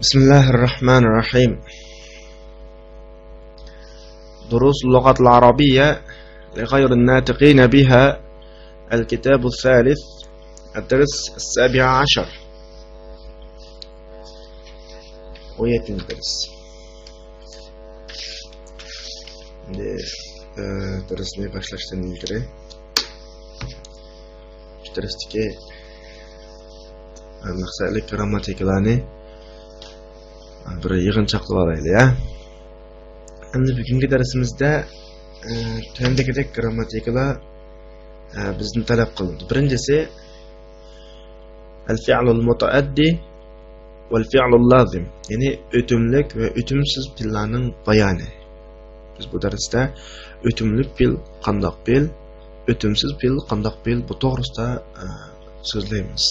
بسم الله الرحمن الرحيم. دروس اللغة العربية لغير الناطقين بها، الكتاب الثالث، الدرس 17 ويتم الدرس. درسني başlaştan ilgili درستeki maqsadlik grammatikalarni bir yig'inchoqlab olaylik ya. Endi bugungi darsimizda tendagidek grammatikalar bizni talab qilindi. Birinchisi al-fi'lul mutaaddi val fi'lul lazim, ya'ni o'timlik va o'timsiz fe'llarning bayoni. Biz bu darsda o'timlik fe'l qandoq fe'l, o'timsiz fe'l qandoq fe'l bu to'g'risida so'zlaymiz.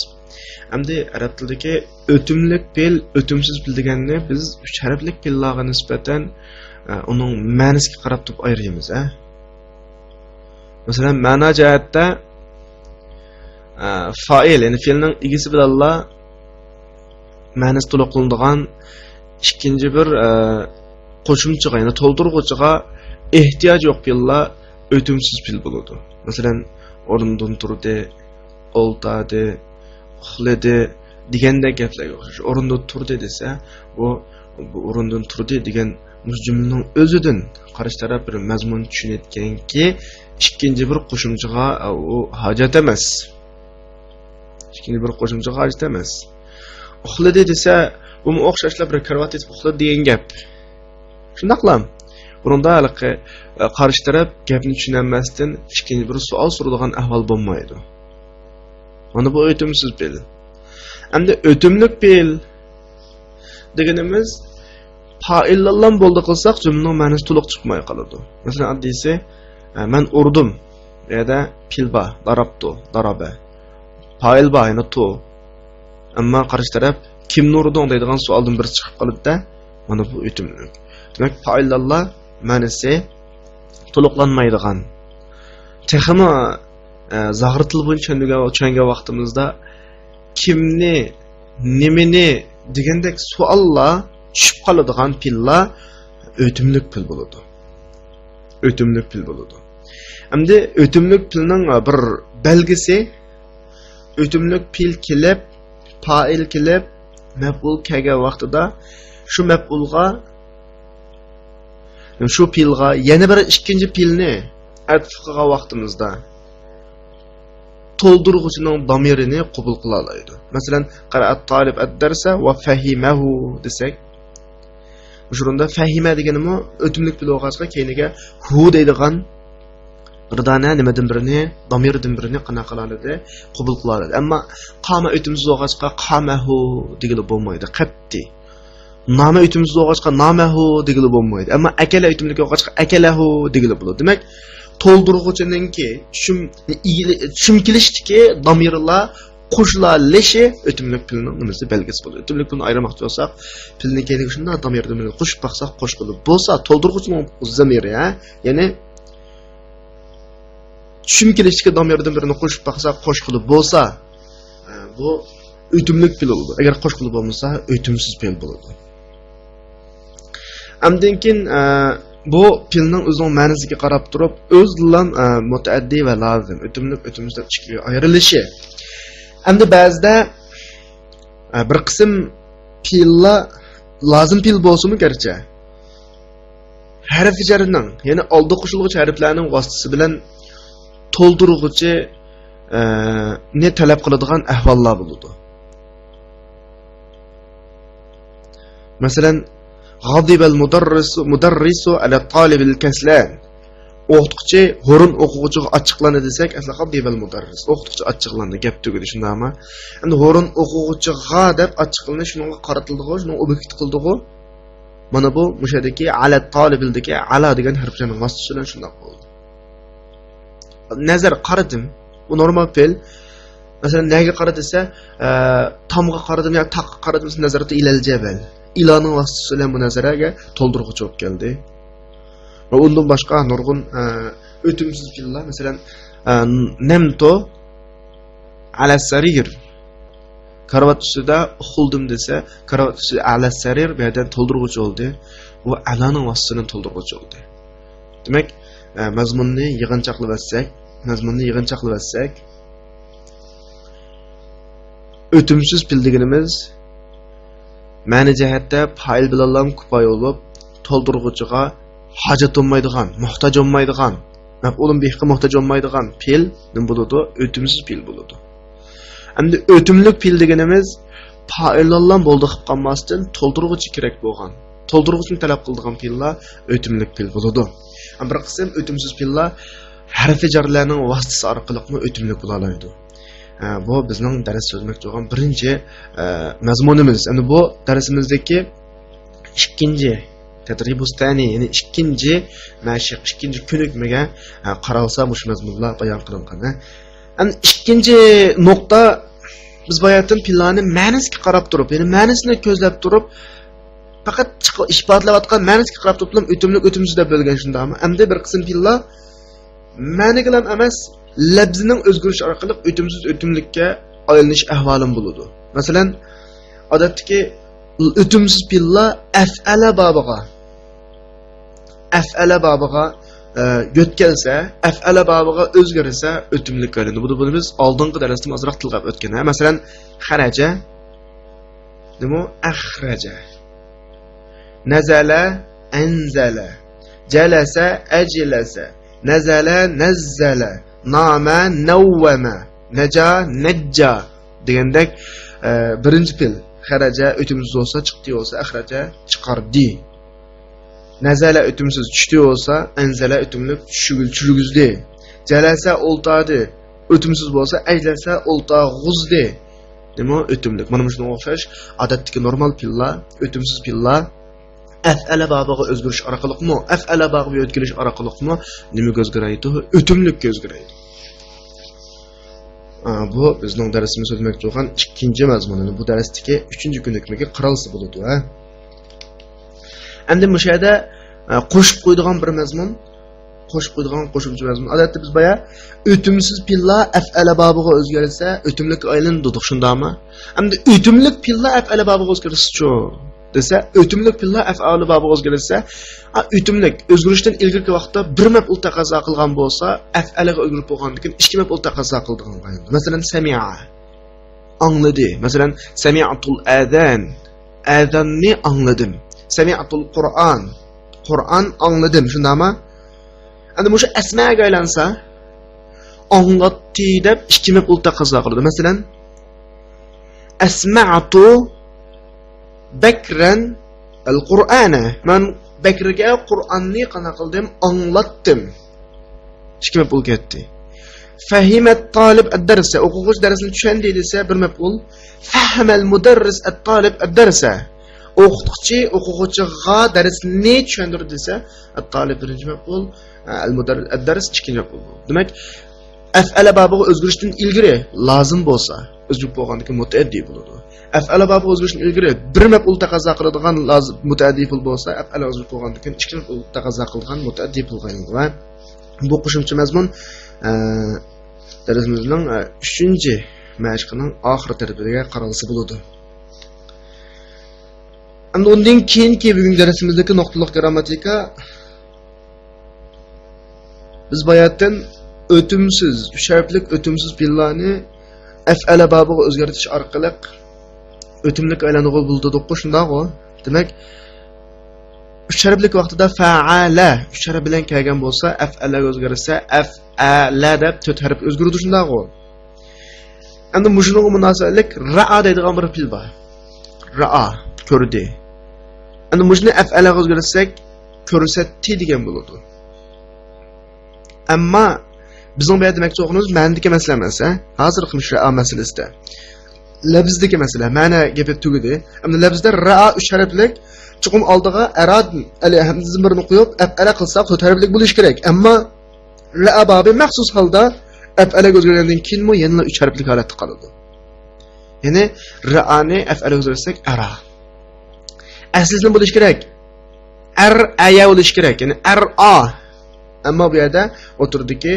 Endi arab tilidagi o'timlik fe'l, o'timsiz fe'l deganni biz 3 harflik fe'llarga nisbatan uning ma'nosiga qarab turib ayiramiz. Masalan, ma'no jihatda fa'il, ya'ni fe'lning egasi bilan ma'nosi to'liq qilinadigan ikkinchi bir qo'shimchaga, ya'ni to'ldiruvchiga ehtiyoj yo'q fe'llar o'timsiz fe'l bo'ladi. Masalan, o'rnidan turdi, o'ltadi, uxladi degandek gaplarga o'xshash. O'rinda turdi desa, bu o'rindan turdi degan jumlaning o'zidan qarish taraf bir mazmun tushunayotganki, ikkinchi bir qo'shimchaga u hojat emas. Ikkinchi bir qo'shimchaga hojat emas. Uxladi desa, bu o'xshashlar bir karvat etib uxladi degan gap. Shundaqlam. Bunda haliqi qarish taraf gapni tushunmasdan ikkinchi bir savol so'raydigan ahvol bo'lmaydi. Mana bu o'timsiz fe'l. Endi o'timlik fe'l deganimiz fa'illardan bo'ldi qilsak, jumlaning ma'nosi to'liq chiqmay qoladi. Masalan, addisi men urdim yoda fe'l bor, darabtu, daraba. Fa'il bor, ya'ni tu. Ammo qarish taraf kimni urding deydigan savoldan bir chiqib qoladi-da, mana bu o'timlik. Demak, fa'illar ma'nosi to'liqlanmaydigan. Texmi zahir til bo'yicha tushungan vaqtimizda kimni, nimani degandek savollar tushib qoladigan fe'llar o'timlik fe'l bo'ladi. O'timlik fe'l bo'ladi. Endi o'timlik fe'lning bir belgisi, o'timlik fe'l kelib, fa'il kelib, maf'ul kelgan vaqtida shu maf'ulga, shu fe'lga yana bir ikkinchi fe'lni atf qilgan vaqtimizda to'ldiruvchining damirini qabul qila oladi. Masalan, qara'at talib ad-darsa va fahimahu desak, shunda fahima deganimi o'timlik fe'l bo'lg'achqa keyiniga hu deydigan birdana nimadan birini, damirdan birini qanaqa qila oladi, qabul qila oladi. Ammo qama o'timsiz bo'lg'achqa qamahu degili bo'lmaydi, qatti. Nama o'timsiz bo'lg'achqa namahu degili bo'lmaydi. Ammo akala o'timlik bo'lg'achqa akalahu degili bo'ladi. Demak, to'ldiruvchininki tushum kelishdiki damirlar qo'shilalishi o'timlik fe'lning nimasi belgisi bo'ladi. O'timlik fe'lni ayirmoqchi bo'lsak, fe'lni keyingi shunda damirni qo'shib baqsak qo'shqilib bo'lsa, to'ldiruvchining zamiri, ya'ni tushum kelishdiki damirdan birini qo'shib baqsak qo'shqilib bo'lsa, bu o'timlik fe'l bo'ladi. Agar qo'shqilib bo'lmasa, o'timsiz fe'l bo'ladi. Amdan keyin bu fe'lning o'zining ma'nosiga qarab turib, o'zidan mutaaddi va lozim, o'timlik, o'timsizdan ikkiga ayrilishi. Endi ba'zida bir qism fe'llar lozim fe'l bo'lsa-mu garchi harf jarning, ya'ni oldi qo'shiluvchi harflarning vositasi bilan to'ldiruvchi ne talab qiladigan ahvollar bo'ladi. Masalan, g'adibal mudarrisu ala talibil kaslan. O'qituvchi ho'rin o'quvchiga ochiqlandi desak, asli g'adibal mudarris. O'qituvchi ochiqlandi, gap tugadi, shundaymi? Endi ho'rin o'quvchiga deb ochiqlandi, shunga qaratildi-ku, shuni obyekt qildi-ku. Mana bu mushadagi ala talibildagi ala degan harflarning vositasi bilan shunday bo'ldi. Nazar qaradim, bu normal fe'l. Masalan, nega qaradi desa, tomga qaradim yoki taqqa qaradim, nazarati ilal jabal. İlanın vasıtasıyla bu nazaraga to'ldiruvchi bo'lib keldi. Va undan boshqa nurg'un o'timsiz fe'llar, masalan, namtu ala sarir, Karavat üstüde uxuldim dese, karavat üstüde ala sarir bir yerden toldurgucu oldu. Bu alanın vasfının toldurgucu oldu. Demek mazmununu yığınçaqlı etsek, ötümsüz pildigimiz ma'ni jihatda fa'il bilan kupay olup toldurgucuga hajat olmaydigan, muhtoj olmaydigan, maf'ulun bihiga muhtoj olmaydigan pil nim buludu? Ötümsüz pil buludu. Endi ötümlük pil deganimiz fa'il bilan bo'ldi qilib qolmasdan toldurguchi kerak bo'lgan. Toldurguchini talab qiladigan pillar ötümlük pil buludu. Bir qism ötümsüz pillar harfi jarlarning vositasi orqali ötümlük bo'la oladi. Bu bizning dars so'zmoqchi bo'lgan birinchi mazmunimiz. Endi bu darsimizdagi ikkinchi tadribustani, ya'ni ikkinchi mashq, ikkinchi ko'nikmaga qaralsa bu mazmunlar bayon qilingan. Endi ikkinchi nuqta biz bayatın pillarni ma'nisiga qarab turib, ya'ni ma'nisini ko'zlab turib, faqat ifodalayotgan ma'nisiga qarab turib o'timlik o'timsiz deb bo'lgan shundami? Endi bir qism pillar ma'niga ham emas, labzining o'zgarishi orqali o'timsiz o'timlikka aylanish ahvolim bo'ladi. Masalan, odatdagi o'timsiz pillar af'ala babiga yo'tkalsa, af'ala babiga o'zgarsa o'timlik aylandi. Buni biz oldingi darsda ozroq tilg'ab o'tgan. Masalan, xaraja, nima? Akhraja. Nazala, anzala. Jalasa, ajlasa. Nazala, nazzala. Nama, nawwama. Naja, najja degandek birinchi pil xaraja o'timsiz bo'lsa chiqdi bo'lsa, akhraja chiqardi. Nazala o'timsiz tushdi bo'lsa, anzala o'timlik tushugizdi. Jalasa o'ltadi. O'timsiz bo'lsa, ajlasa o'ltag'uzdi. Nima o'timlik? Mana shunga o'xshash odatdagi normal pillar, o'timsiz pillar af'ala babiga o'zgarish orqali af'ala babiga o'tkilish orqali nimaga o'zgaraydi? O'timlikka o'zgaraydi. Bu bizning darsimiz o'tmoqchi bo'lgan ikkinchi mazmunini, bu darsdagi 3-ko'nikmaga qaralsa bo'ladi. Endi bu yerda qo'shib qo'ydigan bir mazmun, qo'shimcha mazmun. Odatda biz boya o'timsiz pillar af'ala babiga o'zgarsa, o'timlik aylandi dedik, shundami? Endi o'timlik pillar af'ala babiga o'zgarsa-chi desa, o'timlik pillar af'ala babiga o'zgarsa, o'timlik o'zgarishdan ilgirki vaqtda bir maf'ul taqozo qilgan bo'lsa, af'alaga o'zgarib bo'lgandan keyin ikki maf'ul taqozo qildigan bo'ladi. Masalan, sami'a angladi. Masalan, sami'atul azan, azanni angladim. Sami'atul Qur'an angladim. Shundami? Endi bu asmaga aylansa, anglatdi deb ikki maf'ul taqozo qiladi. Masalan, asma'tu Bakran al-Qur'ana. Men Bakrga Qur'onni qana qildim, anglatdim. Ikki maf'ul ketdi. Fahimat talib ad-darsa. O'quvchi darsni tushundi desa bir maf'ul. Fahamal mudarris at-talib ad-darsa. O'qituvchi o'quvchiga darsni tushundirdi desa, at-talib birinchi maf'ul, al-mudarris ad-dars ikkinchi maf'ul. Demak, af'ala babiga o'zgarishdan ilgari lozim bo'lsa, o'zgarib bo'lgandan keyin mutaaddi bo'ladi. Af'ala babiga o'zgarishdan ilgari bir maf'ul taqozo qiladigan lozim mutaaddi bo'lsa, af'ala o'zgarib bo'lgandan keyin ikki maf'ul taqozo qilgan mutaaddi bo'lgan. Va bu qo'shimcha mazmun darsimizning 3-mashqining oxir tarafiga qaralsa bo'ladi. Endi undan keyingi bugungi darsimizdagi nuqtaliq grammatika biz bayatdan o'timsiz, uch harflik o'timsiz pillarni af'ala babiga o'zgartirish orqali o'timlik aylanuvga bo'ldirdik, shundaqmi? Demak, uch harflik vaqtida fa'ala uch harf bilan kelgan bo'lsa, af'alaga o'zgarsa, af'ala deb 4 harf o'zgaradi, shundaqmi? Endi shunga munosabatlik ra'a deydigan bir pil bor. Ra'a ko'rdi. Endi shuni af'alaga o'zgartirsak, ko'rsatdi degan bo'ladi. Ammo bizning bu yerda demoqchi bo'lganimiz ma'nidagi masala emas, hozir qilmish ra'a masalasida. Labzdagi masala, ma'na gapi tugidi. Endi labzda ra'a 3 harflik chuqum oldiga arad ali hamza birini qo'yib af'ala qilsak 4 harflik bo'lish kerak. Ammo ra'a babi maxsus holda af'alaga o'zgargandan keyin yana 3 harflik holatda qoladi. Ya'ni ra'ani af'alaga o'zgartirsak ara. Aslida bo'lish kerak. Ar aya bo'lish kerak. Ya'ni ar-a. Ammo bu yerda o'tirdiki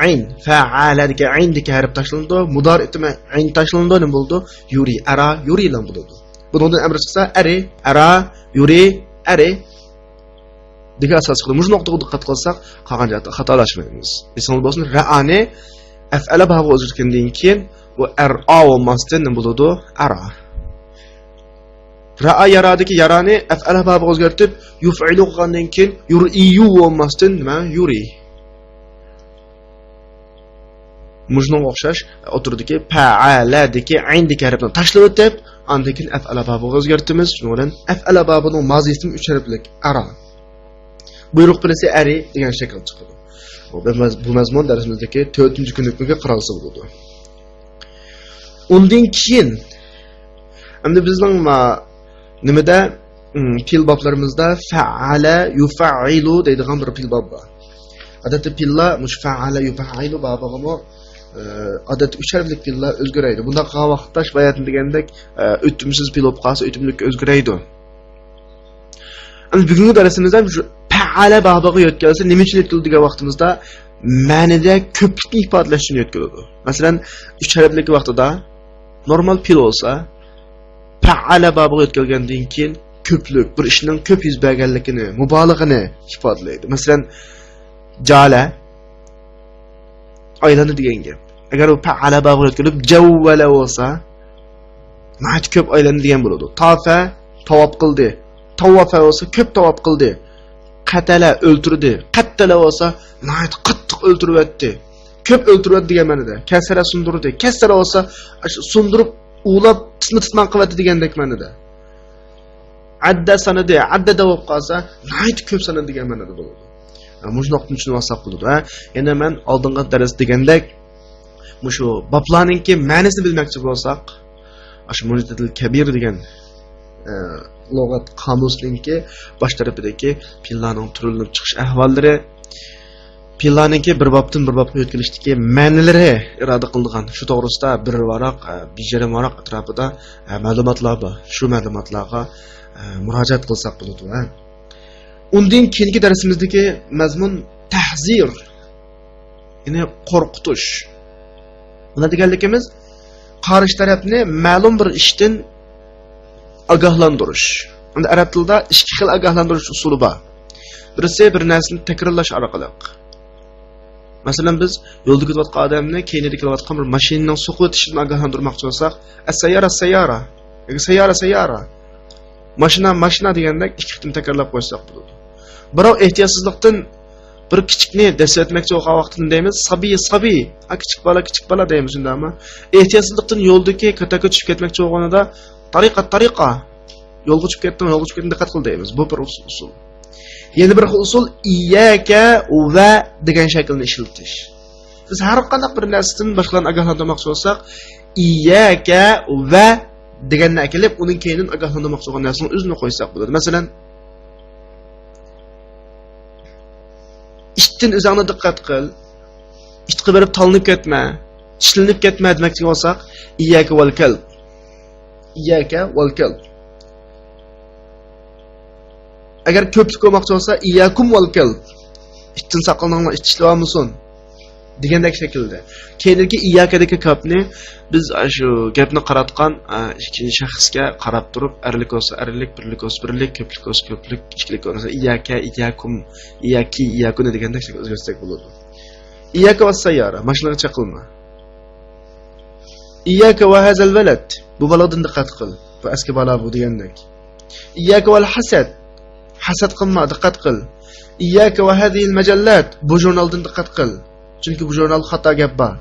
ayn, fa'aladagi ayndagi harf tashlandi, mudor etma ayn tashlandi, nima bo'ldi? Yuri, ara, yuri lan bo'ldi. Bundan amr chiqsa ari, ara, yuri, ari degan asos qilib, mush nuqtaga diqqat qilsak, qolgan joyda xatolashmaymiz. Esimizda bo'lsin, ra'ani af'ala babi o'zgargandan keyin bu ra olmasdan nima bo'ladi? Ara. Ra'a yaradiki yarani af'ala babi o'zgartib, yuf'ilu qilgandan keyin yuriyu olmasdan nima? Yuri. Mujnon o'xshash o'tirdiki fa'aladiki ayndagi harfni tashlab o'tib, undan keyin af'ala babi o'zgartimiz. Shuning bilan af'ala babining mozi ismi 3 harflik ara. Buyruq bilsa ari degan shakl chiqadi. Bu mazmun darsimizdagi 4-kunlikka qaralsa bo'ladi. Undan keyin endi bizning nimada fil bablarimizda fa'ala yuf'ilu deydigan bir fil bab bor. Odatda fillar mush fa'ala yuf'ilu babig'imi odatda 3 harflik fillar o'zgaraydi. Bunda qolgan vaqtda bayat degandek o'tmishsiz fil bo'lib qolsa o'tmlikka o'zgaraydi. Endi bugungi darsimizda fa'ala babiga yetkazsa nima uchun yetkazildi degan vaqtimizda ma'nida ko'plikni ifodalash uchun yetkaziladi. Masalan, 3 harflik vaqtida normal fil bo'lsa fa'ala babiga yetkazilgandan keyin ko'plik bir ishning ko'p yuz berganligini, mubolig'ini ifodalaydi. Masalan, jala aylandi degan gap. Agar u fa'ala babiga yetkazilib javvala bo'lsa, nahayat ko'p aylandi degan bo'ladi. Tafa tavob qildi. Tavafa olsa ko'p tavob qildi. Qatala o'ltirdi. Qattala olsa nahayat qattiq o'ltirib o'tdi. Ko'p o'ltirib o'tdi degan ma'noda. Kasara sundirdi. Kasara olsa sundirib ulab tisman qiladi degandek ma'noda. Adda sanadi, adda bo'lib qolsa nahayat ko'p sanadi degan ma'noda bo'ladi. Mujnoqni tushunib olsak bo'ladi. Yana men oldingi dars degandek mushu bablarningki ma'nosini bilmoqchi bo'lsak, shu Mujdadil Kabir degan lug'at qomusninki bosh tarafidagi fillarning turilib chiqish ahvollari, fillarningki bir bobdan bir bobga o'tkilishdagi ma'nolari iroda qilingan. Shu to'g'risida bir varaq, bijarim varaq atrofida ma'lumotlar bor. Shu ma'lumotlarga murojaat qilsak bo'ladi. Undan keyingi darsimizdagi mazmun tahzir, ya'ni qo'rqitish. Buna deganligimiz qarish tarafni ma'lum bir ishdan ogohlantirish. Endi arab tilida ikki xil ogohlantirish usuli bor. Birisi bir narsani takrorlash orqali. Masalan, biz yo'lda ketayotgan odamni keyinida kelayotgan bir mashinaning so'qib o'tishidan ogohlantirmoqchi bo'lsak, as-sayyara sayyara, yoki sayyara sayyara. Mashina deganda ikki qitim takrorlab qo'ysak bo'ladi. Birov ehtiyotsizlikdan bir kichikni dasa etmoqchi bo'lgan vaqtida deymiz, sabiy, kichik bola deymiz shundami? Ehtiyotsizlikdan yo'ldagi kataka tushib ketmoqchi bo'lganida tariqa yo'lga chiqib ketdim diqqat qil deymiz. Bu bir usul. Yana bir usul iyyaka va degan shaklni ishlatish. Biz har qanday bir narsadan boshqalarni ogohlantirmoqchi bo'lsak, iyyaka va deganni kelib, uning keyin ogohlantirmoqchi bo'lgan narsani o'zini qo'ysak bo'ladi. Masalan, ishdan o'zingni diqqat qil, ishga berib talinib ketma, ishlanib ketma demoqchi bo'lsak, iyyaka val kalb. İyyaka vel kelb. Agar ko'plik bo'lmoqchi bo'lsa, iyyakum vel kelb. Ishdan saqlaninglar, ishlashlamsin degandek shaklda. Keyingi iyyakadagi gapni biz shu gapni qaratgan ikkinchi shaxsga qarab turib, erlik bo'lsa erlik, birlik bo'lsa birlik, ko'plik bo'lsa ko'plik, ichkilik bo'lsa iyyaka, iyyakum, iyyaki, iyyakun degandek shaklda o'zgarsak bo'ladi. Iyyaka vas sayyara, mashinaga chaqilma. İyyaka ve hazel veled. Bu baladan diqqat qil. Bu eski bala bu degandek. İyyaka vel hasad. Hasad qilma, diqqat qil. İyyaka ve hadhihi majallat. Bu jurnaldan diqqat qil. Chunki bu jurnal xato gap bor.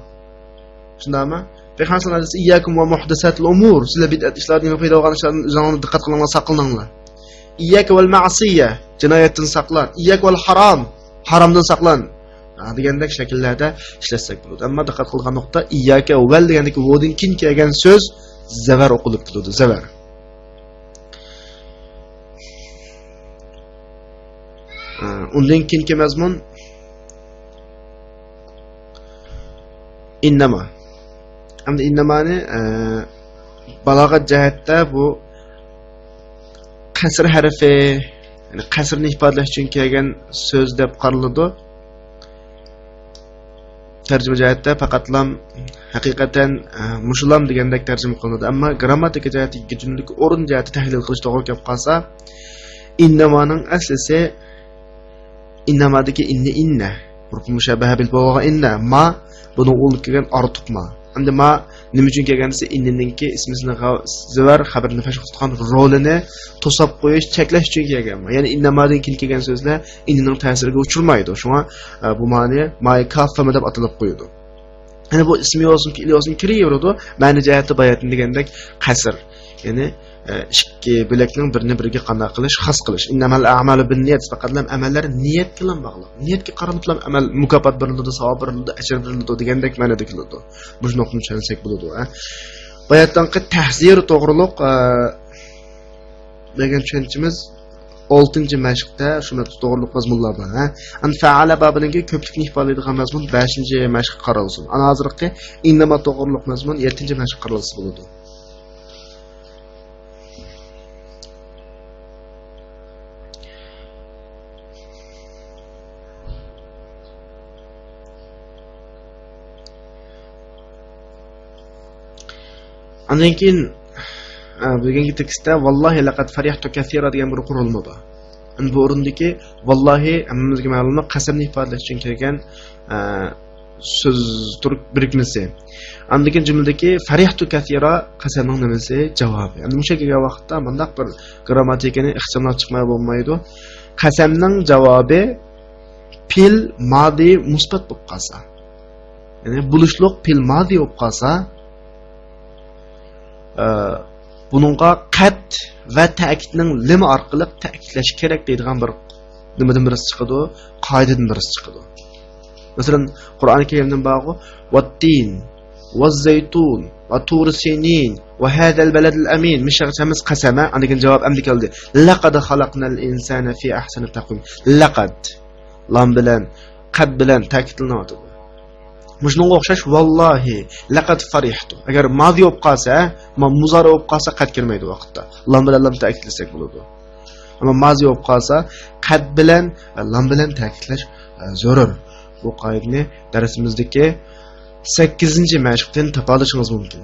Shundaymi? Payg'ambar sallallohu alayhi vasallam iyyakum ve muhdasatul umur. Sizlar bid'at ishlarning paydo bo'lgan ishlardan o'zingizga diqqat qilinglar, saqlaninglar. İyyaka vel ma'siyah. Jinoyatdan saqlan. İyyaka vel haram. Haromdan saqlan. Degandek shakllarda ishlatsak bo'ladi. Ammo diqqat qilgan nuqta iyyaka val degandek vodin kin kelgan so'z zavar o'qilib turadi, zavar. Undan keyingi mazmun innama. Hamda innamani balog'at jihatda bu qasr harfi, ya'ni qasrni ifodalash uchun kelgan so'z deb qaraladi. tarjima jihatda faqatlam haqiqatan mushulam degandek tarjima qilinadi, ammo grammatika jihatiga jumlaning o'rin jihati tahlil qilish to'g'ri kelib qolsa, innamoning aslisi innamadagi inna huruf mushabbaha bil bog'a inna ma buning o'lib kelgan ortiq ma. Endi ma nima uchun kelgansa inniningki ismisini zivar xabarni fash qilgan rolini to'sab qo'yish, cheklash uchun kelgan. Ya'ni innamadin kelgan so'zlar innining ta'siriga uchirmaydi. Shunga bu ma'ni ma kaffa deb atalib qo'yadi. Ya'ni bu ismi olsun, fi'li olsun kiraveradi. Ma'ni jihati bayatni degandek qasr. Ya'ni ikki bilakning birini biriga qanday qilish, xas qilish. Innamal a'malu binniyat, faqatlam amallar niyat bilan bog'liq. Niyatga qarab amal mukofot beriladi, savob beriladi, ajr beriladi degandek ma'noda keladi. Bu nuqtani tushunsak bo'ladi. Bayatdanqi tahzir to'g'riliq degan tushunchimiz 6-mashqda shuna to'g'riliq mazmunlar bor. Anfa'ala babilinga ko'plikni ifodalaydigan mazmun 5-mashq qaralsin. Ana hozirgi innama to'g'riliq mazmun 7-mashq qaralsa bo'ladi. Andan keyin bugungi tekstda vallahi laqad farihtu kaseera degan bir qurilma bor. Bu o'rindagi vallahi hammamizga ma'lum qasamni ifodalash uchun kelgan so'z turk birikmasi. Andan keyin jumladagi farihtu kaseera qasamning nimasi javobi. Endi o'sha kelgan vaqtda bundaq bir grammatikani ixtimol chiqmay bo'lmaydi. Qasamning javobi fil madi musbat bo'lib qolsa, ya'ni bulishliq fil madi bo'lib qolsa, bununğa qat va ta'kidning limi orqali ta'kidlash kerak deydigan bir nimadan birisi chiqadi, qoidadan birisi chiqadi. Masalan, Qur'oni Karimdan bog'i vat-tin, vaz-zaytun, va tur sinin, va hadal baladil amin mishaqchamiz qasama, anikin javob amdi keldi. Laqad xalaqnal insana fi ahsani taqvim. Laqad lam bilan, qad bilan ta'kidlanadi. Mujnunga o'xshash vallahi laqad farihtu. Agar madi bo'lib qolsa, muzari bo'lib qolsa qad kirmaydi vaqtda. Lam bilan lam ta'kidlasak bo'ladi. Ammo madi bo'lib qolsa qad bilan lam bilan ta'kidlash zarur. Bu qoidani darsimizdagi 8-mashqdan topa olishingiz mumkin.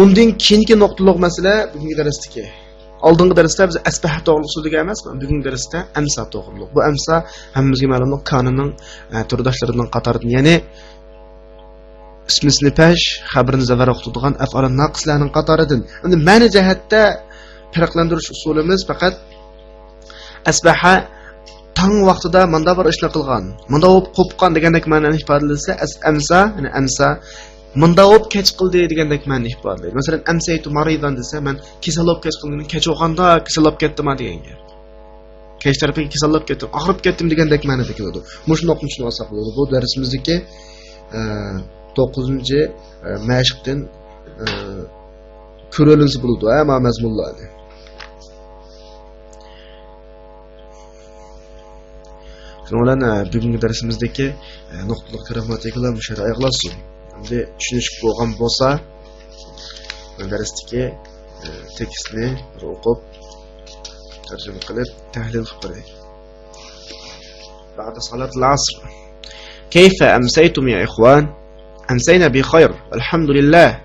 Undan keyingi nuqtaliq masala bugungi darsdagi. Oldingi darsda biz asbaha to'g'riliq so'zlagan emasmi? Bugungi darsda amsa to'g'riliq. Bu amsa hammamizga ma'lumdir, kanunning turdoshlaridan qatoridan, ya'ni ismisni pash xabarini zavara qiladigan af'ol naqslarning qatoridan. Endi ma'ni jihatda farqlantirish usulimiz faqat asbaha tong vaqtida manda bir ishni qilgan, manda bo'lib qo'pqan degandek ma'noni ifodalaysa, amsa, ya'ni amsa manda bo'lib kech qildi degandek ma'ni ifodalaydi. Masalan, amsaytu maridan desa, men kasal bo'lib kech qildim, kech o'qanda kasal bo'lib ketdim degan gap. Kech tarafiga kasal bo'lib ketdim, og'rib ketdim degandek ma'noda keladi. Mushuni tushunib olsak bo'ladi. Bu darsimizdagi 9-mashqdan ko'rilinsa bo'ladi, ama mazmunlarni. Shundan bugungi darsimizdagi nuqtaliq grammatikalar mushara oyoqlasin. Endi tushunish bo'lgan bo'lsa, darsdagi tekstni o'qib, tarjima qilib, tahlil qilib qo'ying. بعد صلاة العصر كيف أمسيتم يا إخوان؟ أمسينا بخير الحمد لله.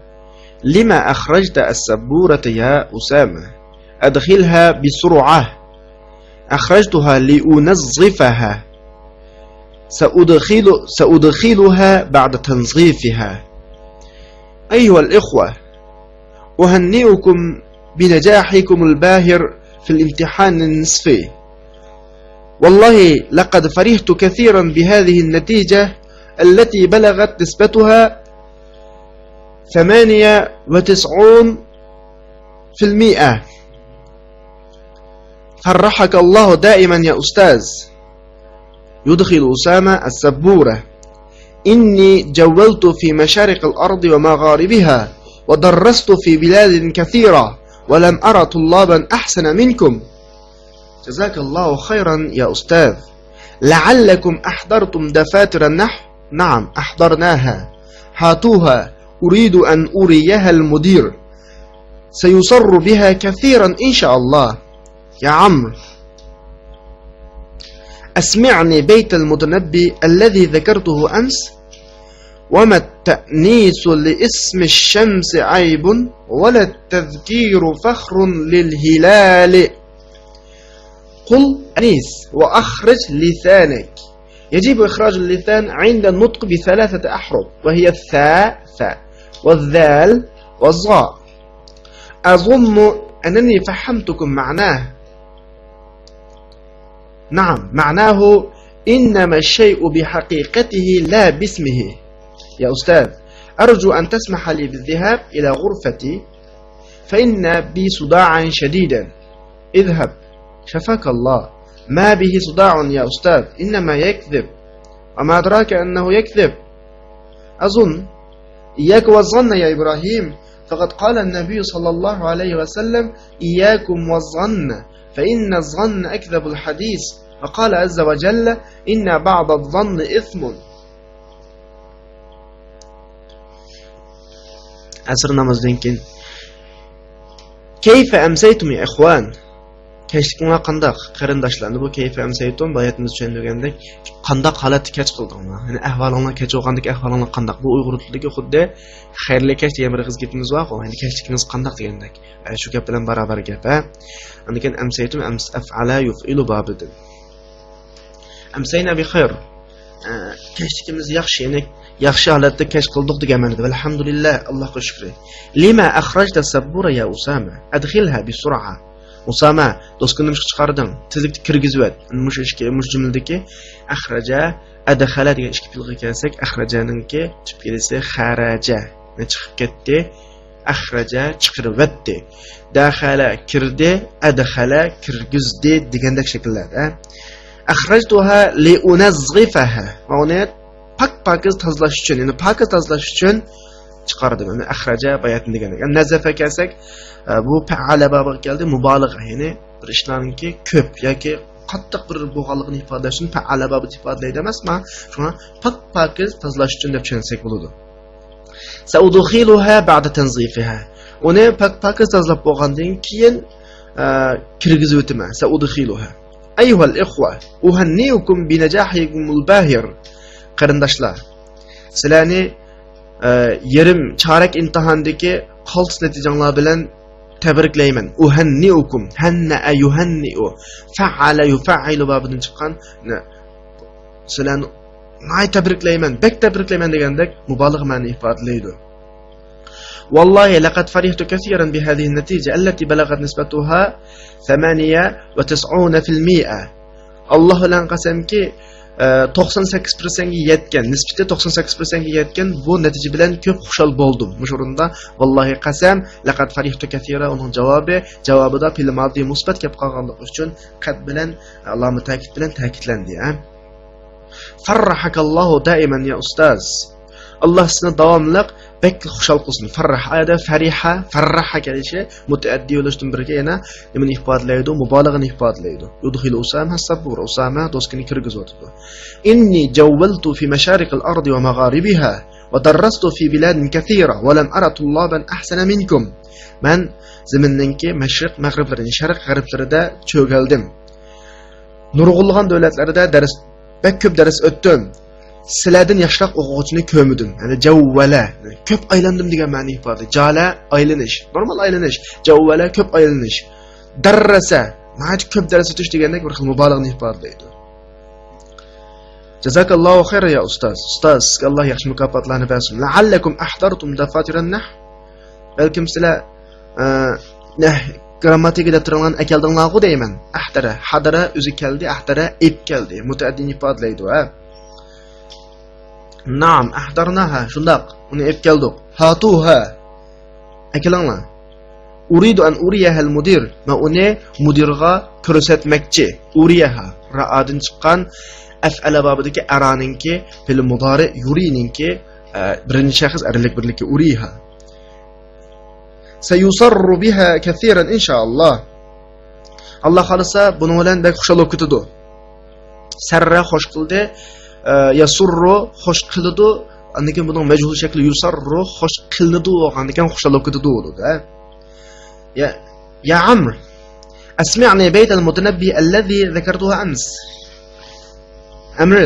لما أخرجت السبورة يا أسامة؟ أدخلها بسرعة. أخرجتها لأنظفها. سأدخلها بعد تنظيفها. أيها الإخوة، أهنئكم بنجاحكم الباهر في الامتحان النصفي. والله لقد فرحت كثيرا بهذه النتيجة التي بلغت نسبتها 98%. فرحك الله دائما يا أستاذ. يدخل أسامة السبورة. إني جولت في مشارق الأرض ومغاربها ودرست في بلاد كثيرة ولم أرى طلابا أحسن منكم. جزاك الله خيرا يا أستاذ. لعلكم أحضرتم دفاتر النحو؟ نعم أحضرناها. هاتوها، أريد أن أريها المدير، سيصر بها كثيرا إن شاء الله. يا عمرو، أسمعني بيت المتنبي الذي ذكرته أمس. وما التأنيس لاسم الشمس عيب ولا التذكير فخر للهلال قل أنيس وأخرج لسانك يجب إخراج اللسان عند النطق بثلاثة أحرف وهي الثاء ثاء والذال والظاء أظن أنني فهمتكم معناه نعم معناه إنما الشيء بحقيقته لا باسمه يا أستاذ أرجو أن تسمح لي بالذهاب إلى غرفتي فإن بي صداعا شديدا اذهب شفاك الله ما به صداع يا أستاذ إنما يكذب وما أدراك أنه يكذب أظن إياك والظن يا إبراهيم فقد قال النبي صلى الله عليه وسلم إياكم والظن فإن الظن أكذب الحديث وقال عز وجل إن بعض الظن إثم أسر نمازدين كيف أمسيتم يا إخوان kechlikma qandaq qarindoshlarni bu kayfa amsaytum bayatimiz tushundirgandek qandaq holatda kech qildingmi ya'ni ahvolinglar kech o'g'andek ahvolinglar qandaq bu uyg'ur tilidagi xuddi xayrli kech degan bir gapimiz bor ya'ni kechlikimiz qandaq degandek shu gap bilan barobar gap a undan amsaytum af'ala yuf'ilu babidin amsayna bi xayr kechlikimiz yaxshi ya'ni yaxshi holatda kech qildik degan ma'noda alhamdulillah allohga shukr lima akhrajta sabbura ya usama adkhilha bi sur'a Usama do'stini chiqarding tezlikda kirgizib et mush jumladagi akhraja adkhala degan ikki fe'lga kelsak akhrajaninki tib kelsa xaraja chiqib ketdi akhraja chiqiribdi dakhala kirdi adkhala kirgizdi degandek shakllarda akhrajtuha li unazghifaha va uni pak tozalash uchun ya'ni pak tozalash uchun chiqardim ya'ni akhraja bayatni degan ekan nazafa kelsak bu fa'ala babiga keldi mubolag'a ya'ni bir ishlarningki ko'p yoki qattiq bir bo'lganligini ifodalash uchun fa'ala babini ifodalaydi emasmi shuni pak tozalash uchun deb tushunsak bo'ladi saudkhiluha ba'da tanzifiha uni pak tozalab bo'lgandan keyin kirgizib o'taman saudkhiluha ayyuhal ikhwa uhanniukum bi najahikumul bahir qarindoshlar sizlarni yarim chorak imtihondagi qaltis natijalar bilan tabriklayman uhanniukum hanna yuhanniu fa'ala yuf'ilu babidan chiqqan sizlarni tabriklayman bek tabriklayman degandek mubolig'a ma'ni ifodalaydi والله لقد فرحت كثيرا بهذه النتيجة التي بلغت نسبتها 98% الله لن قسمki 98% ga yetgan nisbati 98% ga yetgan bu natija bilan ko'p xushal bo'ldim mush o'rinda vallahi qasam laqad farihtu kathira uning javobida fil madi musbat gap qolganligi uchun qad bilan alomati ta'kid bilan ta'kidlandi farrahakallohu daiman ya ustaz Allah sizni davomli bek xushal qilsin farrah ayda farraha kelishi mutaaddi bo'lishdan birga yana nimani ifodalaydi mubolag'ani ifodalaydi yudkhil usama sabur usama do'stini kirgizadi inni jawwaltu fi masharik al-ard wa magharibiha wa darastu fi biladin kathira wa lam ara tullaban ahsana minkum man zaminninki mashriq mag'riblarida sharq g'arblarida cho'galdim nurg'ulg'an davlatlarida dars bek ko'p dars o'tdim sizlardan yaxshiroq o'quvchini ko'rmadim ya'ni javvala ko'p aylandim degan ma'ni ifoda jala aylanish normal aylanish javvala ko'p aylanish darrasa ma'ni ko'p dars o'tish degandek bir xil mubolag'ani ifodalaydi jazakallohu xayr ya ustaz sizga Alloh yaxshi mukofotlarni bersin la'allakum ahdartum dafatiran nah balkim sizlar grammatikada turgan akaldinglarku deyman ahdara hadara o'zi keldi ahdara ib keldi mutaaddini ifodalaydi Naam, ahdarnaha shundaq uni ep keldik. Hatuha akalanglar. Uridu an uriyaha al-mudir. Ma uni mudirga ko'rsatmoqchi. Uriyaha ra'adin chiqqan af'ala babidagi araninki fil mudari yurininki birinchi shaxs arilik birlikka uriha. Sayusarru biha kathiran inshaalloh. Alloh xolisa buni bilan bek xushal o'kitadi. Sarra xo'sh qildi. Yasurru xo'sh qiladi andan keyin buning majhul shakli yusarru xo'sh qiladi andan keyin xushal o'kitadi bo'ladi ya amr asmi'ni bayt al-mutanabbi alladhi dhakartuhu ams amr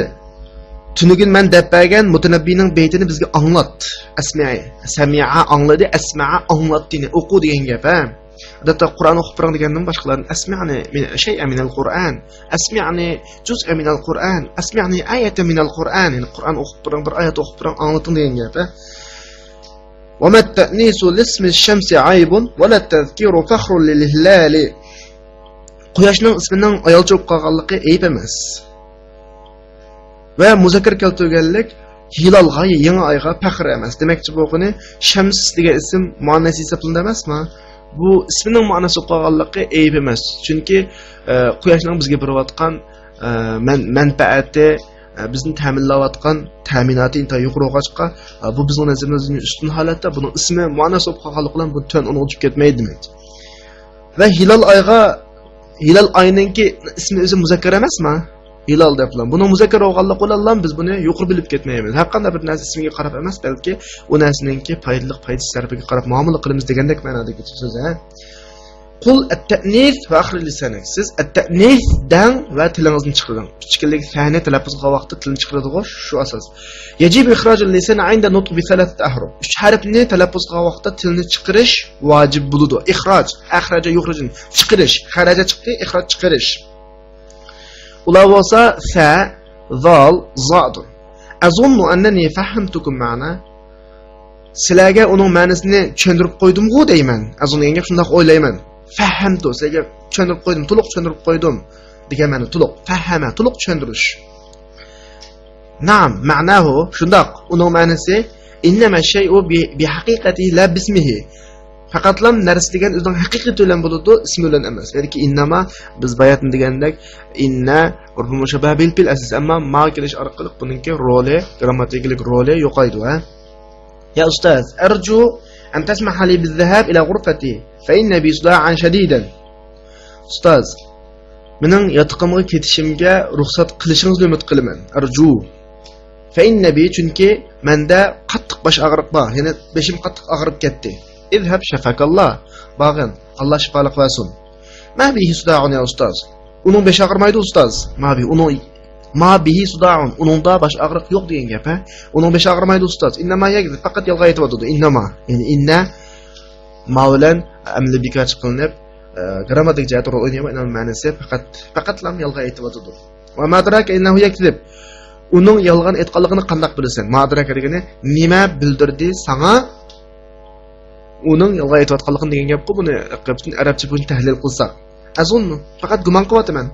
Tünügün men dep bergen Mutanabbining beytini bizga anglat. Sami'a angladi, asma'a anglatdini o'qu degan gap, ha. Adatda Qur'on o'qib turing degandan boshqalarni asmi'ni min shay'an minal Qur'an, asmi'ni juz'an minal Qur'an, asmi'ni ayatan minal Qur'an. Yani Qur'on o'qib turing, bir oyat o'qib turing, anglating degan gap, ha. Wa mat ta'nisu lismi ash-shamsi 'aybun wa la tadhkiru fakhrun lil hilali. Quyoshning ismining ayol cho'p qolganligi ayb emas. Va muzakkar keltirganlik hilalga, yangi oyga faxr emas. Demakchi bo'lgani Shams degan ism ma'nosi hisoblanadi emasmi? Bu ismining ma'nosi qolganligi ayb emas. Chunki quyoshning bizga berayotgan manfaati, bizni ta'minlayotgan ta'minoti inta yuqori bo'lg'achqa, bu bizning nazarimizning ustun holatda buning ismi ma'nosi qolganligi bilan bu tön uni o'chib ketmaydi demak. Va hilal oyninki ismi o'zi muzakkar emasmi? Hilal deb bilan. Buni muzakkar bo'lganlik bilan biz buni yuqori bilib ketmaymiz. Har qanday bir narsa ismiga qarab emas, balki u narsaningki foydali foydasiz tarafiga qarab muomala qilamiz degandek ma'nodagi so'z, ha. Qul at-ta'nis va akhir lisanak. Siz at-ta'nis dan va tilingizni chiqaring. Kichiklik sahne talaffuz qilgan vaqtda tilni chiqaradigan shu asos. Yajib ikhrojul lisan 'inda nutq bi thalath ahruf. 3 harfni talaffuz qilgan vaqtda tilni chiqarish vojib bo'ladi. Ikhroj, akhraja yukhrujun. Chiqarish, xaraja chiqdi, ikhroj chiqarish. Ular bo'lsa fa, zal, zadur. Azunnu annani fahimtukum ma'na. Sizlarga uning ma'nosini tushuntirib qo'ydim-ku deyman. Azunga shunday o'ylayman. Fahimtu, sizlarga tushuntirib qo'ydim, to'liq tushuntirib qo'ydim degan ma'no to'liq. Fahama, to'liq tushuntirish. Naam, ma'nahu shundoq. Uning ma'nosi innama shay'u bi haqiqatihi la bismihi. Faqatlam narsa degan o'zining haqiqati bilan bo'ladi, ismi bilan emas. Ya'ni innama biz bayatni degandek inna urbu mushabbah bil fil asos, ammo ma kelish orqali buningki roli, grammatikalik roli yo'qaydi, ha. Ya ustaz, arju an tasmaha li bil-dhahab ila ghurfati fa inna bi suda'an shadidan. Ustaz, mening yotiqimga ketishimga ruxsat qilishingizni umid qilaman. Arju fa inna bi, chunki menda qattiq bosh og'riq bor, ya'ni beshim qattiq og'rib ketdi. İzhab şafakallah. Bağın, Allah şifalık versin. Ma bihi suda'un ya ustaz. Onun beş ağrımaydı ustaz. Ma bihi suda'un. Onun da baş ağrık yok diyen gap, ha. Onun beş ağrımaydı ustaz. İnnama yegdi. Fakat yalga aytıvadıdı. İnnama. Yani inna mavlen amli birkaç kılınıp gramatik cihati rol oynayama inanın manisi fakat lam yalga aytıvadıdı. Ve madraka innahu yekdib. Onun yalgan etqanligini qandaq bilasan? Madraka degani nima bildirdi sana uning yolg'a aytayotganligini degan gap-ku. Buni arabcha buni tahlil qilsak, azunnu faqat gumon qilyapman.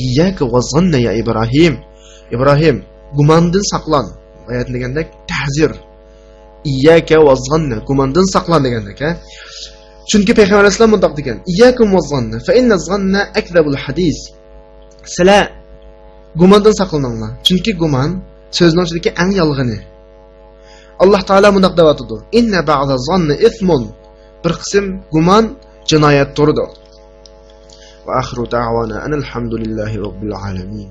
Iyyaka va zanna ya Ibrohim. Ibrohim, gumondan saqlan. Oyat degandek tahzir. Iyyaka va zanna, gumondan saqlan degandek, ha. Chunki payg'ambar alayhisalom bundoq degan. Iyyakum va zanna fa inna zanna akdabul hadis. Sizlar gumondan saqlaninglar. Chunki gumon so'zning ichidagi eng yolg'oni. Allah Taala bundoq deyapti. Inna ba'da zanni ithmun. Bir qism gumon jinoyat turidir. Va axiru da'wana alhamdulillahi robbil alamin.